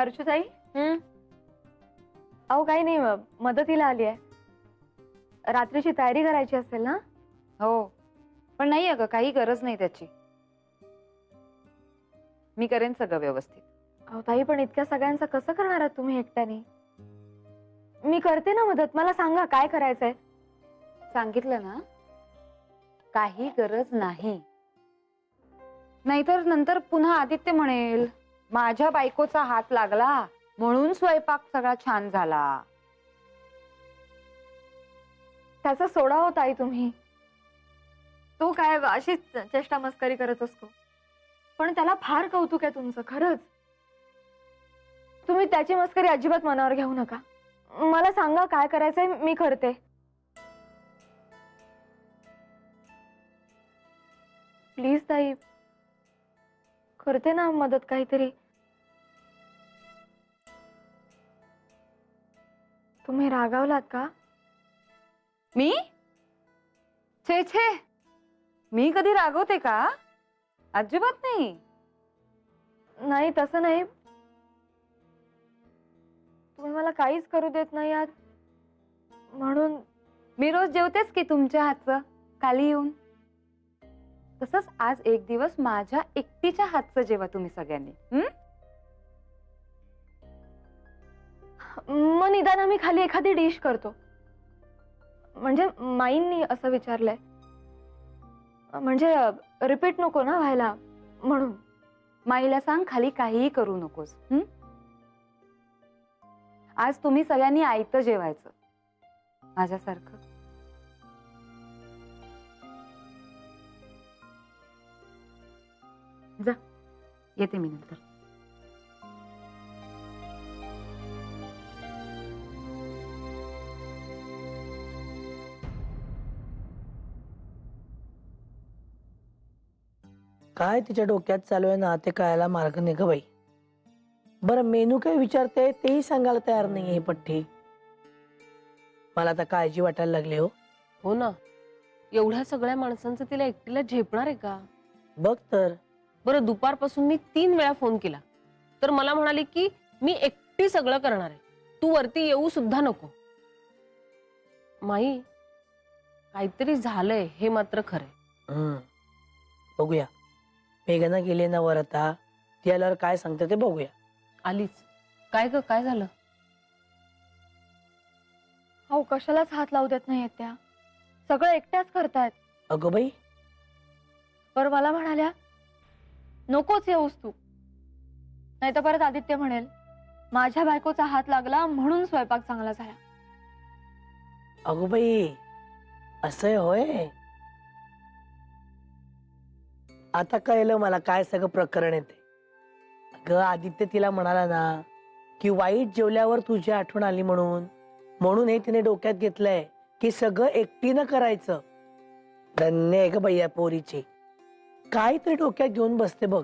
हर्षुताई अहो काही नाही, मदतीला आली आहे. रात्रीची तयारी करायची असेल ना? हो, पण नाही अगं, काही गरज नाही त्याची. मी करेन सगळं व्यवस्थित. अहो ताई, पण इतक्या सगळ्यांचं कसं करणार आहात तुम्ही एकट्याने? मी करते ना मदत. मला सांगा काय करायचंय. सांगितलं ना, काही गरज नाही. नाहीतर नंतर पुन्हा आदित्य म्हणेल माझ्या बायकोचा हात लागला म्हणून स्वयंपाक सगळा छान झाला. त्याचा सोडा हो ताई तुम्ही. तो काय अशीच चेष्टा मस्करी करत असतो, पण त्याला फार कौतुक आहे तुमचं, खरंच. तुम्ही त्याची मस्करी अजिबात मनावर घेऊ नका. मला सांगा काय करायचंय, मी करते. प्लीज ताई, करते ना मदत काहीतरी. तुम्ही रागावलात का? मी? छे छे, मी कधी रागवते का? अजिबात नाही. नाही तसं नाही, तुम्ही मला काहीच करू देत नाही आहात म्हणून. मी रोज जेवतेच की तुमच्या हातचं खाली येऊन. तसंच आज एक दिवस माझ्या एकटीच्या हातचं जेवा तुम्ही सगळ्यांनी. मग निदान आम्ही खाली एखादी डिश करतो. म्हणजे माईंनी असं विचारलंय, म्हणजे रिपीट नको ना व्हायला म्हणून. माईला सांग खाली काहीही करू नकोस. आज तुम्ही सगळ्यांनी आयतं जेवायचं माझ्यासारखं. जा, येते मी नंतर. काय तिच्या डोक्यात चालू आहे ना ते कळायला मार्ग नाही ग बाई. बरं मेनू काय विचारते तेही सांगायला तयार नाहीये ही पठ्ठी. मला आता काळजी वाटायला लागली हो. हो ना, एवढ्या सगळ्या माणसांचं तिला एकटीला झेपणार आहे का? बघ तर. बरं, दुपारपासून मी 3 वेळा फोन केला तर मला म्हणाले की मी एकटी सगळं करणार आहे, तू वरती येऊ सुद्धा नको. माई, काहीतरी झालंय हे मात्र खरंय. बघूया. मेघना गेली ना वर, आता ती आल्यावर काय सांगते ते बघूया. आलीच. काय ग, काय झालं? अहो कशालाच हात लावू देत नाहीयेत त्या, सगळं एकट्याच करतायत. अगं बाई. पर मला म्हणाल्या नकोच येऊस तू, नाही तर परत आदित्य म्हणेल माझ्या बायकोचा हात लागला म्हणून स्वयंपाक चांगला झाला. अगो बाई, असं होय. आता कळलं मला काय सगळं प्रकरण येते. अगं आदित्य तिला म्हणाला ना की वाईट जेवल्यावर तुझी आठवण आली म्हणून, म्हणून हे तिने डोक्यात घेतलंय की सगळं एकटीनं करायचं. धन्य आहे ग बाई या पोरीची. काय तरी डोक्यात घेऊन बसते बघ.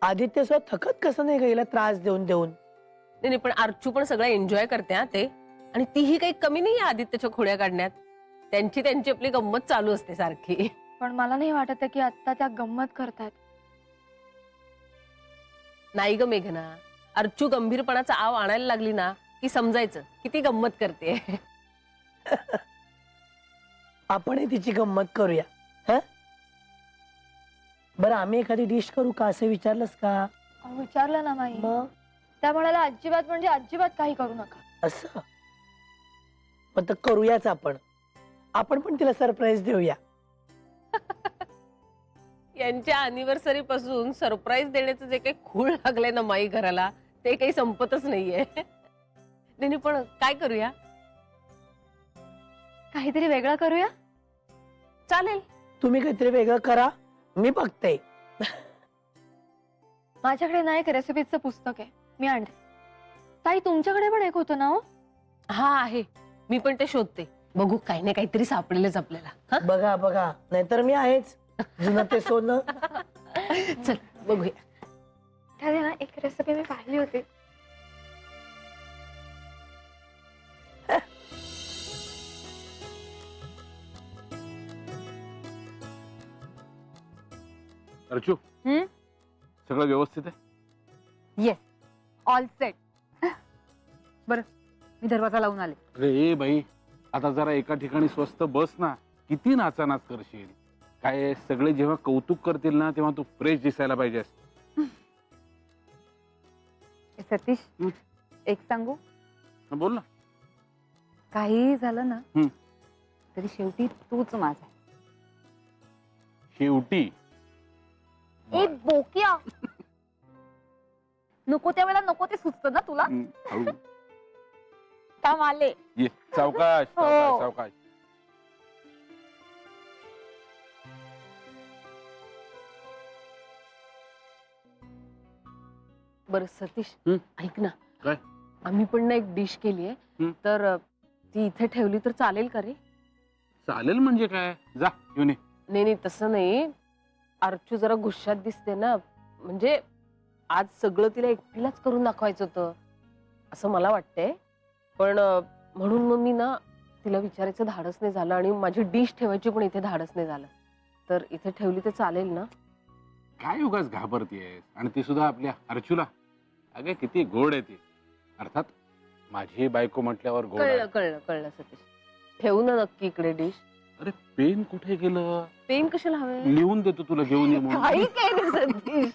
आदित्य स्वतः थकत कसं नाही गेला त्रास देऊन देऊन. नाही, पण अर्चू पण सगळं एन्जॉय करते हा ते, आणि तीही काही कमी नाही आदित्यच्या खोड्या काढण्यात. त्यांची आपली गंमत चालू असते सारखी. पण मला नाही वाटत की आता त्या गंमत करतायत. नाही ग मेघना, अर्चू गंभीरपणाचा आव आणायला लागली ना की समजायचं किती गंमत करते. आपणही तिची गंमत करूया. ह बरं, आम्ही एखादी डिश करू का असं विचारलंस का? अहो, विचारलं ना माई. मग त्या म्हणाला अजिबात म्हणजे अजिबात काही करू नका. असं मग तर करूयाच आपण. आपण पण तिला सरप्राईज देऊया. यांच्या अॅनिव्हर्सरी पासून सरप्राईज देण्याचं जे काही खूळ लागले ना माई घराला, ते काही संपतच नाहीये. नाही पण काय करूया? काहीतरी वेगळं करूया. चालेल. तुम्ही काहीतरी वेगळं करा, मी बघते. माझ्याकडे ना एक रेसिपीचं पुस्तक आहे, मी आणते. ताई तुमच्याकडे पण एक होतं ना? हो हा आहे, मी पण ते शोधते. बघू काही नाही काहीतरी सापडेलच आपल्याला. बघा बघा, नाहीतर मी आहेच जुनं ते सोनं. चल बघूया. त्याने ना एक रेसिपी मी पाहिली होती. अर्चू, सगळं व्यवस्थित आहे? Yes, all set. बरं मी दरवाजा लावून आले. अरे बाई, आता जरा एका ठिकाणी स्वस्त बस ना. किती नाचानाच करशील. काय सगळे जेव्हा कौतुक करतील ना तेव्हा तू फ्रेश दिसायला पाहिजेस. सतीश हं. एक सांगू, हा, बोल ना. काहीही झालं ना हं. तरी शेवटी तूच माझा. शेवटी ए बोकिया, नको त्यावेळेला नको ते सुचतं ना तुला. हळू. काम आले. ये सावकाश हो. सावकाश सावकाश. बरं सतीश, हं? ऐक ना. काय? आम्ही पण ना एक डिश केली आहे. हं. तर ती इथे ठेवली तर चालेल का रे? चालेल म्हणजे काय, जा घेऊन ये. नाही तसं नाही. अर्चू जरा गुस्सात दिसते ना. म्हणजे आज सगळं तिला एकटीलाच करून दाखवायचं होतं असं मला वाटतंय. पण म्हणून मग मी ना तिला विचारायचं धाडस नाही झालं आणि माझी डिश ठेवायची पण इथे धाडस नाही झालं. तर इथे ठेवली तर चालेल ना? काय उगाच घाबरतीयस, आणि ती सुद्धा आपल्या अर्चूला. अगं किती गोड आहे ती. अर्थात माझी बायको म्हटल्यावर गोड आहे. कळलं कळलं कळलं सतीश. ठेवू ना नक्की इकडे डिश. अरे पेन कुठे गेलं. पेन कशाला हवे? लिहून देतो तुला, घेऊन ये म्हणून. काही काय रे सतीश.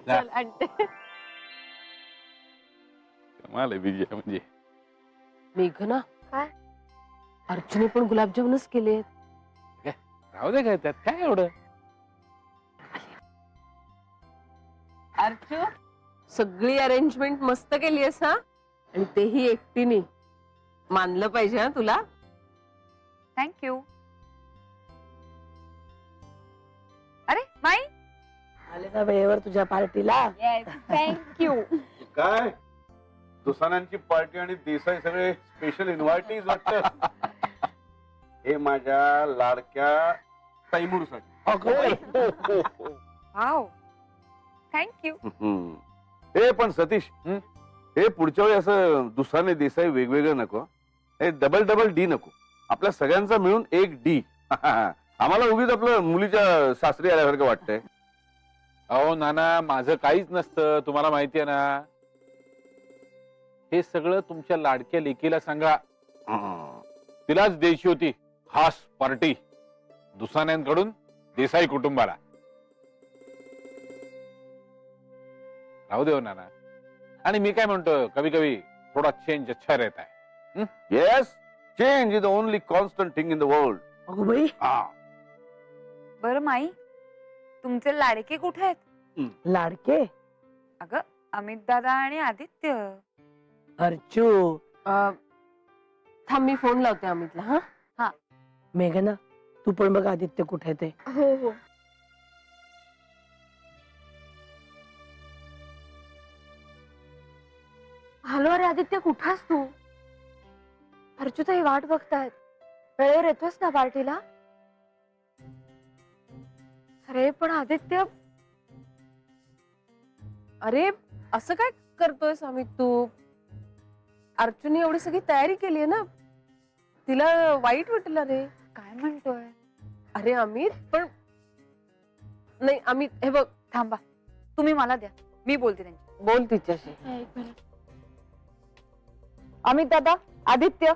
जा. चल आणते. कमाल आहे विजया म्हणजे. मेघना, काय? अर्चूने पण गुलाबजामुनच केले. राहू दे, काय त्यात काय एवढं. अर्चू, सगळी अरेंजमेंट मस्त केली आहेस हा. आणि तेही एकटीने. मानलं पाहिजे हा तुला. थँक्यू. अरे माई, आले ना वेळेवर तुझ्या पार्टीला. थँक्यू. काय दुसाण्यांची पार्टी आणि देसाई सगळे स्पेशल इन्व्हायटीज वाटत. हे माझ्या लाडक्या तैमूरसाठी. Wow, thank you. हे पण सतीश, हे पुढच्या वेळी असं दुसऱ्याने देसाई वेगवेगळं नको. हे डबल डबल डी नको. आपल्या सगळ्यांचा मिळून एक डी. आम्हाला उगीच आपलं मुलीच्या सासरी आल्यासारखं वाटतंय. अहो नाना, माझं काहीच नसतं, तुम्हाला माहिती आहे ना. हे सगळं तुमच्या लाडक्या लेकीला सांगा. तिलाच द्यायची होती खास पार्टी दुसाण्यांकडून देसाई कुटुंबाला. राहू देव नाना. आणि मी काय म्हणतो, कभी कभी थोडा चेंज अच्छा रहता है. Yes, change is the only constant thing in the world. अगो बाई, बरं माई, तुमचे लाडके कुठे आहेत? लाडके अगं अमित दादा आणि आदित्य. अर्चू. थांब मी फोन लावते अमितला. हा मेघना, तू पण बघ आदित्य कुठे आहे ते. हो हो. हॅलो, अरे आदित्य कुठास तू? अर्चूताई वाट बघतायत. वेळेवर येतोस ना पार्टीला? अरे पण आदित्य, अरे असं काय करतोयस अमित तू? अर्जुनने एवढी सगळी तयारी केली आहे ना. तिला वाईट वाटलं रे. काय म्हणतोय? अरे अमित, पण नाही अमित, हे बघ. थांबा, तुम्ही मला द्या, मी बोलते त्यांची. बोल तिच्याशी. एक मिनिट. अमित दादा, आदित्य,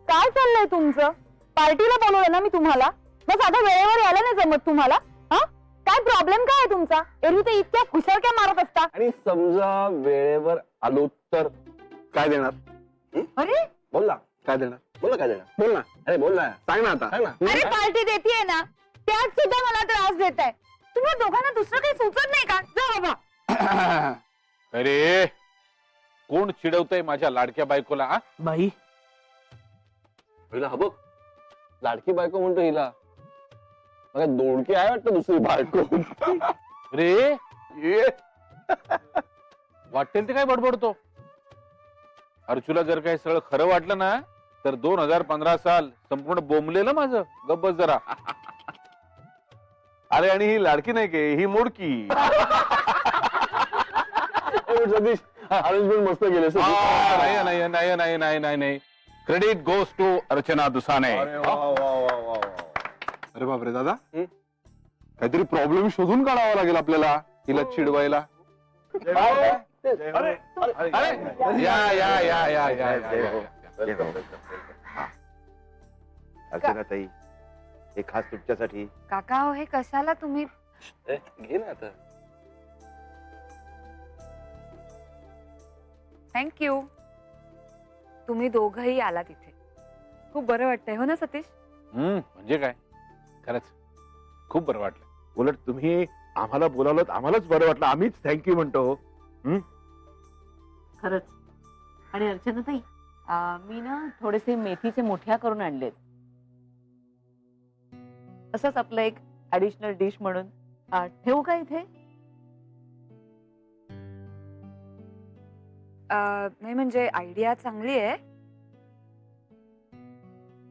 काय चाललंय तुमचं? पार्टीला बोलवलं ना मी तुम्हाला. बस आता वेळेवर यायला नाही जमत तुम्हाला? हा, काय प्रॉब्लेम काय आहे तुमचा? एरवी ते इतक्या खुशाल काय मारत असता? आणि समजा वेळेवर आलो तर काय देणार? अरे बोल ना, काय देणार? बोल ना, काय देणार? बोल ना. अरे बोल ना, सांग ना आता. सांग ना. अरे पार्टी देतीये ना, त्यात सुद्धा मला त्रास देत आहे. तुम्हा दोघांना दुसरं काही सुचत नाही का? जा बाबा. अरे कोण चिडवतंय माझ्या लाडक्या बायकोला? आ? बाई, हिला हा बघ, लाडकी बायको म्हणतो हिला. मला दोडकी आहे वाटतं दुसरी बायको. रे ये वाटेल ते काय बडबडतो. अर्चूला जर काही सगळं खरं वाटलं ना तर 2015 साल संपूर्ण बोंबलेलं माझं. गब्बस जरा. अरे आणि ही लाडकी नाही के, ही मोडकी. सतीश, अरेंजमेंट मस्त केले. नाही नाही नाही नाही नाही नाही नाही. Credit goes to Archana Dusane. अरे बापरे दादा, काहीतरी प्रॉब्लेम शोधून काढावा लागेल आपल्याला हिला चिडवायला. अरे अरे या या या या या अर्चनाताई हे खास तुमच्यासाठी. काका हो, हे कशाला तुम्ही? घे ना आता. थँक्यू. तुम्ही दोघंही आला तिथे, खूप बरं वाटतंय हो ना सतीश? म्हणजे काय, खरंच खूप बरं वाटलं. उलट तुम्ही आम्हाला बोलावलं, आम्हालाच बरं वाटलं. आम्हीच थँक्यू म्हणतो. खरंच. आणि अर्चना ताई, मी ना थोडेसे मेथीचे मोठ्या करून आणलेत, असंच आपलं एक ऍडिशनल डिश म्हणून. ठेवू का इथे? नाही म्हणजे आयडिया चांगली आहे,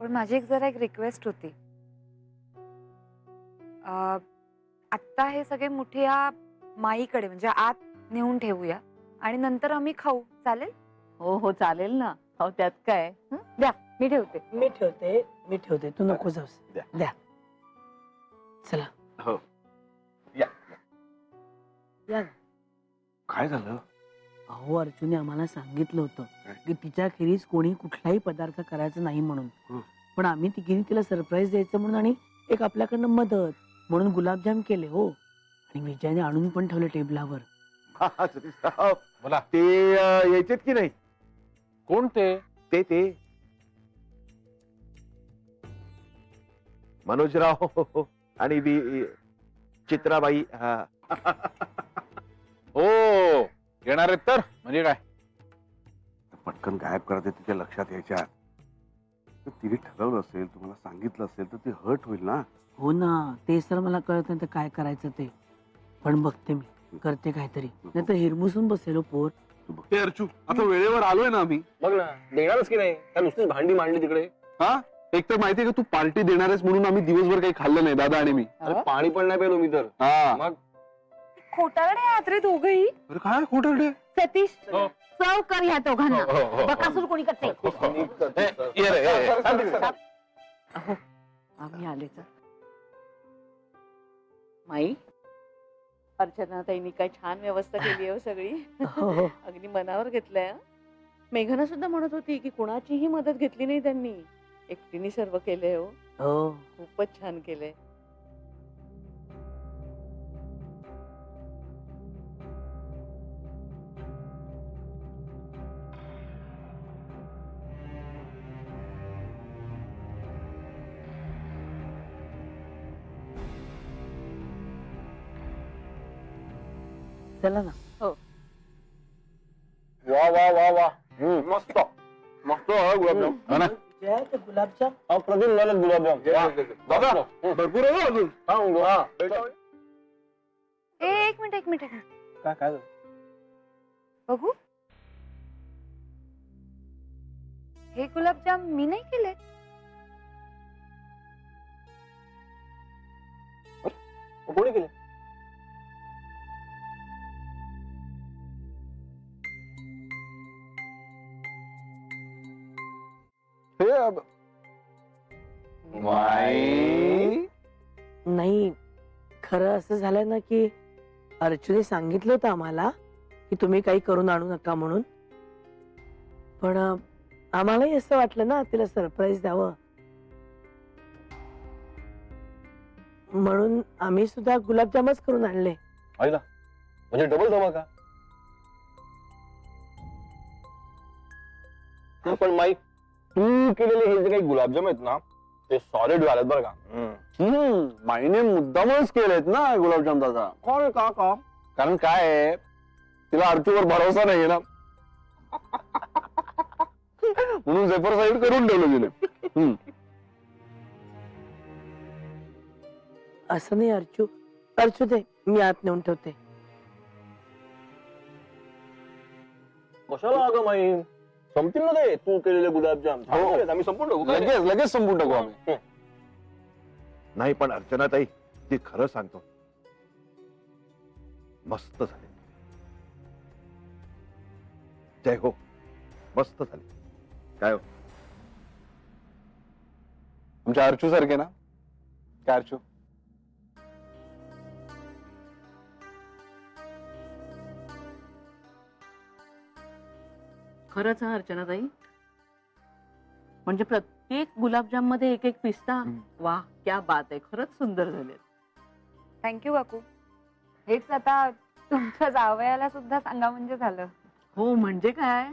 पण माझी जरा एक रिक्वेस्ट होती. आत्ता हे सगळे मुठिया माईकडे म्हणजे आत नेऊन ठेवूया आणि नंतर आम्ही खाऊ, चालेल? हो हो चालेल ना. हो त्यात काय. द्या, मी ठेवते. मी ठेवते, तू नको जाऊस. द्या. द्या. चला. हो या. या. काय झालं? अहो, अर्जुने आम्हाला सांगितलं होतं की तिच्या खेरीज कोणी कुठलाही पदार्थ करायचा नाही म्हणून. पण आम्ही तिघींनी तिला सरप्राईज द्यायचं म्हणून आणि एक आपल्याकडनं मदत म्हणून गुलाबजाम केले हो. आणि विजयाने आणून पण ठेवले टेबलावर. बोला. ते यायचेत की नाही? कोण ते? ते मनोजराव आणि चित्राबाई. हो येणार आहेत तर म्हणजे काय? पटकन गायब करते तिच्या लक्षात यायच्या. तिने ठरवलं असेल, तुम्हाला सांगितलं असेल तर ती हर्ट होईल ना. हो ना, ते सर मला कळत नाही तर काय करायचं ते. पण बघते मी, करते काहीतरी, नाही तर हिरमुसून बसेल पोर. ते अर्चू, आता वेळेवर आलोय ना आम्ही. बघ ना, देणारच की नाही? काय नुसतीच भांडी मांडली तिकडे? हा, एक तर माहितीये का तू पार्टी देणार आहेस म्हणून आम्ही दिवसभर काही खाल्लं नाही दादा आणि मी. अरे पाणी पण नाही पेलो मी तर. हा मग खोटारडे आहात रे दोघंही. अरे काय खोटं? सतीश, हो. सर्व कर ह्या दोघांना. हो, हो, हो. बकासूर कोणी करते? ये रे, ये रे. अहो, आम्ही आले तर. माई, अर्चना ताईंनी काय छान व्यवस्था केली आहे सगळी. हो. अगदी मनावर घेतलंय. मेघना सुद्धा म्हणत होती की कुणाचीही मदत घेतली नाही त्यांनी, एकटीने सर्व केलंय. हो हो. खूपच छान केलंय. चला ना. वा वा वा वा, मस्त मस्त गुलाबजाम. हो ना. विजया, ते गुलाबजाम अप्रतिम झाले गुलाबजाम. दादा भरपूर आहे हो अजून. एक मिनिट. काय काय बघू, हे गुलाबजाम मी नाही केले. कोणी केले? नाही, खरं असं झालं ना की अर्जुने सांगितलं होतं आम्हाला की तुम्ही काही करून आणू नका म्हणून. पण आम्हालाही असं वाटलं ना तिला सरप्राईज द्यावं, म्हणून आम्ही सुद्धा गुलाबजामच करून आणले. आईला म्हणजे डबल धमाका. पण माई, तू केलेले हे जे काही गुलाबजाम आहेत ना, ते सॉलिड झालेत बरं का. माईने मुद्दामच केलेत ना गुलाबजाम दादा. का? कारण काय आहे, तिला अर्चूवर भरोसा नाहीये ना, म्हणून झेपर साईड करून ठेवलं गेले. असं नाही अर्चू दे, मी आत नेऊन ठेवते. कशाला अगं माई, संपतील ना ते तू केलेले गुलाबजाम. आम्ही संपून टाकू. लगेच संपून टाकू आम्ही. नाही पण अर्चनाताई, ती खरं सांगतो, मस्त झाले. जय हो, मस्त झाले. काय हो, तुमच्या अर्चू सारखे ना? काय अर्चू? खरंच हा अर्चनाताई, म्हणजे प्रत्येक गुलाबजाम मध्ये एक एक पिस्ता. वा, क्या बात आहे, खरंच सुंदर झाले. थँक्यू काकू. हेच आता तुमच्या जावयाला सुद्धा सांगा म्हणजे झालं. हो म्हणजे काय.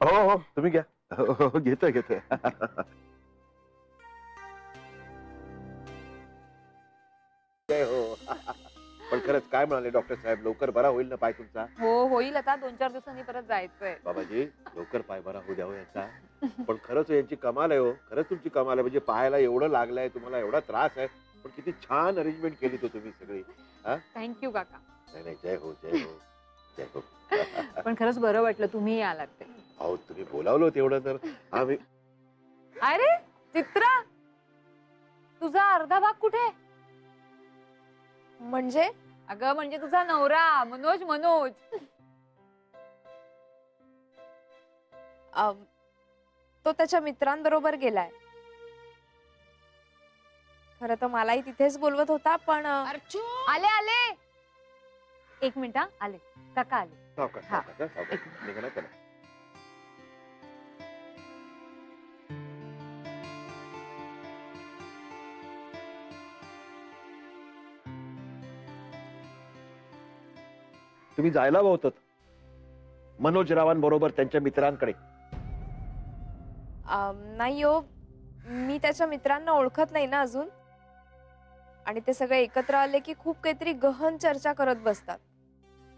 हो हो तुम्ही घ्या. हो, हो, घेतोय घेतोय. हो. पण खरंच काय म्हणाले डॉक्टर साहेब, लवकर बरा होईल ना पाय तुमचा? हो होईल, आता 2-4 दिवसांनी परत जायचंय. बाबाजी लवकर पाय बरा होऊ द्यावं यांचा. पण खरंच यांची कमाल आहे हो, खरंच तुमची कमाल आहे. म्हणजे पायाला एवढं लागलंय, तुम्हाला एवढा त्रास आहे, पण किती छान अरेंजमेंट केली तो तुम्ही सगळी. थँक्यू काका. नाही नाही, जय हो जय हो जय हो. पण खरंच बरं वाटलं तुम्ही आलात ते. अहो तुम्ही बोलावलं तेवढं तर आम्ही. अरे चित्रा, तुझा अर्धा भाग कुठे? म्हणजे? अगं म्हणजे तुझा नवरा मनोज. तो त्याच्या मित्रांबरोबर गेलाय. खरं तर मलाही तिथेच बोलवत होता, पण आले. 1 मिनिट हा, आले काका आले. सावकाश, सावकाश, सावकाश. निघा ना त्याला. तुम्ही जायला हवं होतं मनोज रावांबरोबर त्यांच्या मित्रांकडे. नाही हो, मी त्याच्या मित्रांना ओळखत नाही ना अजून. आणि ते सगळे एकत्र आले की खूप काहीतरी गहन चर्चा करत बसतात,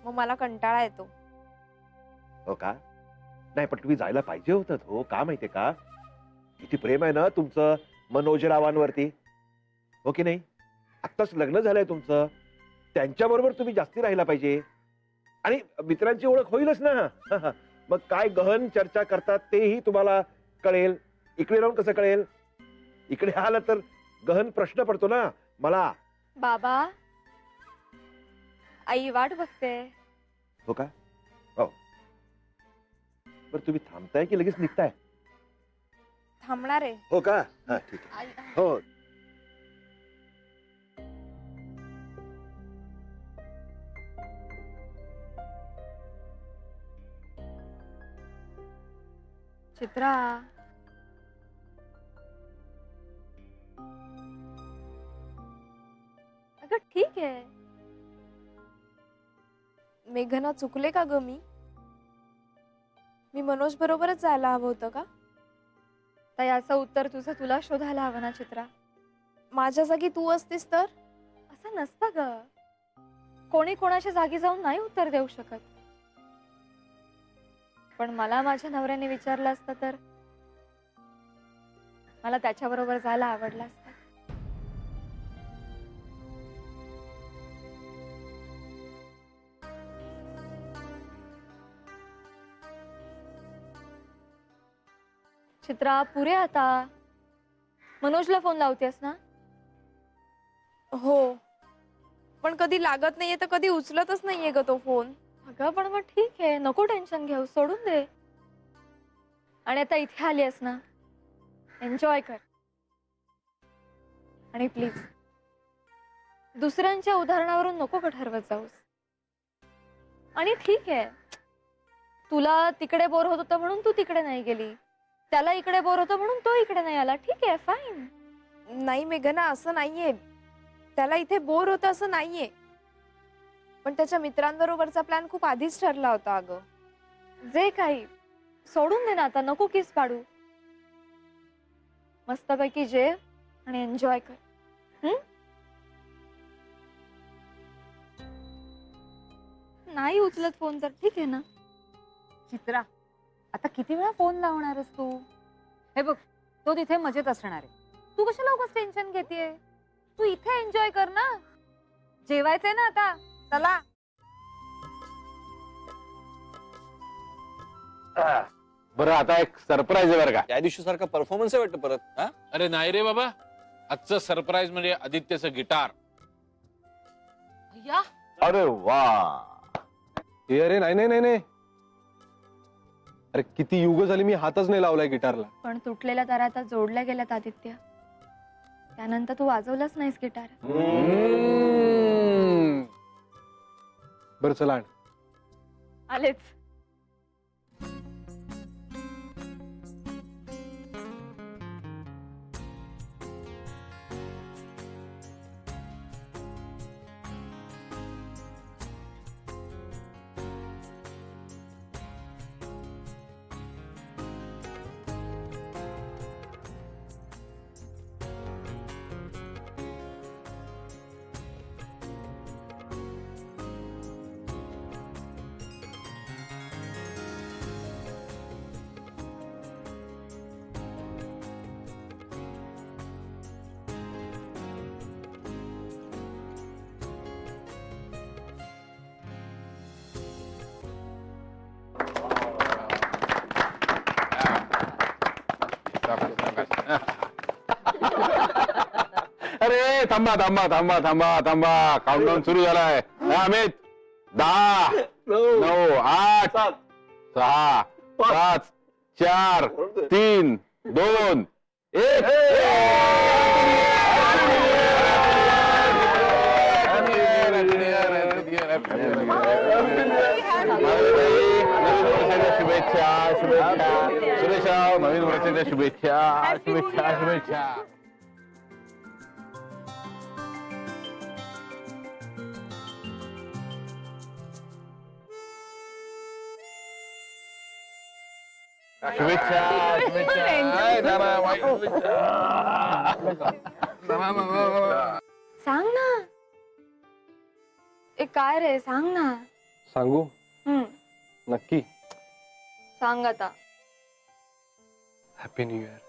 मग मला कंटाळा येतो. हो का? नाही पण तुम्ही जायला पाहिजे होतं हो. का माहितीये का, किती प्रेम आहे ना तुमचं मनोज रावांवरती, हो की नाही? आत्ताच लग्न झालंय तुमचं, त्यांच्याबरोबर तुम्ही जास्ती राहायला पाहिजे. आणि मित्रांची ओळख होईलच ना. मग काय गहन चर्चा करतात तेही तुम्हाला कळेल. इकडे राहून कसं कळेल? इकडे आलं तर गहन प्रश्न पडतो ना मला. बाबा, आई वाट बघते. हो का? हो. बरं तुम्ही थांबताय की लगेच निघताय? थांबणार आहे. हो का? हा ठीक आहे. हो. चित्रा, अगं ठीक आहे. मेघना चुकले का ग? मी मनोज बरोबरच जायला हवं होतं का? तर याचं उत्तर तुझं तुला शोधायला हवं ना चित्रा. माझ्या जागी तू असतीस तर? असं नसतं ग. कोणी कोणाच्या जागी जाऊन नाही उत्तर देऊ शकत. पण मला माझ्या नवऱ्याने विचारलं असतं तर मला त्याच्याबरोबर जायला आवडलं असतं. चित्रा, पुरे आता मनोजला फोन लावतेस ना? हो, पण कधी लागत नाहीये तर कधी उचलतच नाहीये ग तो फोन. अगं पण मग ठीक आहे, नको टेन्शन घेऊ, सोडून दे. आणि आता इथे आलीस ना, एन्जॉय कर. आणि प्लीज दुसऱ्यांच्या उदाहरणावरून नको का ठरवत जाऊस. आणि ठीक आहे, तुला तिकडे बोर होत होतं म्हणून तू तिकडे नाही गेली, त्याला इकडे बोर होतं म्हणून तो इकडे नाही आला. ठीक आहे, फाईन. नाही मेघना, असं नाहीये. त्याला इथे बोर होतं असं नाहीये, पण त्याच्या मित्रांबरोबरचा प्लॅन खूप आधीच ठरला होता अगं. जे काही सोडून दे ना आता, नको किस पाडू. मस्तपैकी जेव आणि एन्जॉय कर. नाही उचलत फोन तर ठीक आहे ना. चित्रा, आता किती वेळा फोन लावणारस तू? हे बघ, तो तिथे मजेत असणार आहे. तू कशाला उगाच टेन्शन घेतेय? तू इथे एन्जॉय कर ना. जेवायचंय ना आता, चला. बरं आता एक सरप्राईज आहे बरं का. त्या दिवशी सारखा परफॉर्मन्स आहे वाटतं परत. हा? अरे नाही रे बाबा, आजचं सरप्राईज म्हणजे आदित्यचं गिटार. या अरे वा. हे अरे नाही नाही नाही नाही, अरे किती युग झाली मी हातच नाही लावलाय गिटारला. पण तुटलेल्या तारा आता जोडल्या गेल्यात आदित्य. त्यानंतर तू वाजवलंच नाहीस गिटार. बरं चला आण. आलेच. अरे थांबा थांबा थांबा थांबा थांबा, काउंटडाऊन सुरू झालाय. अमित 10 9 8 6 5 4 3 2 1. शुभेच्छा शुभेच्छा सुरेशा, नवीन वर्षाच्या शुभेच्छा शुभेच्छा शुभेच्छा. शुभेच्छा शुभेच्छा. सांग ना. ए काय रे, सांग ना. सांगू? नक्की? सांग आता. Happy new year.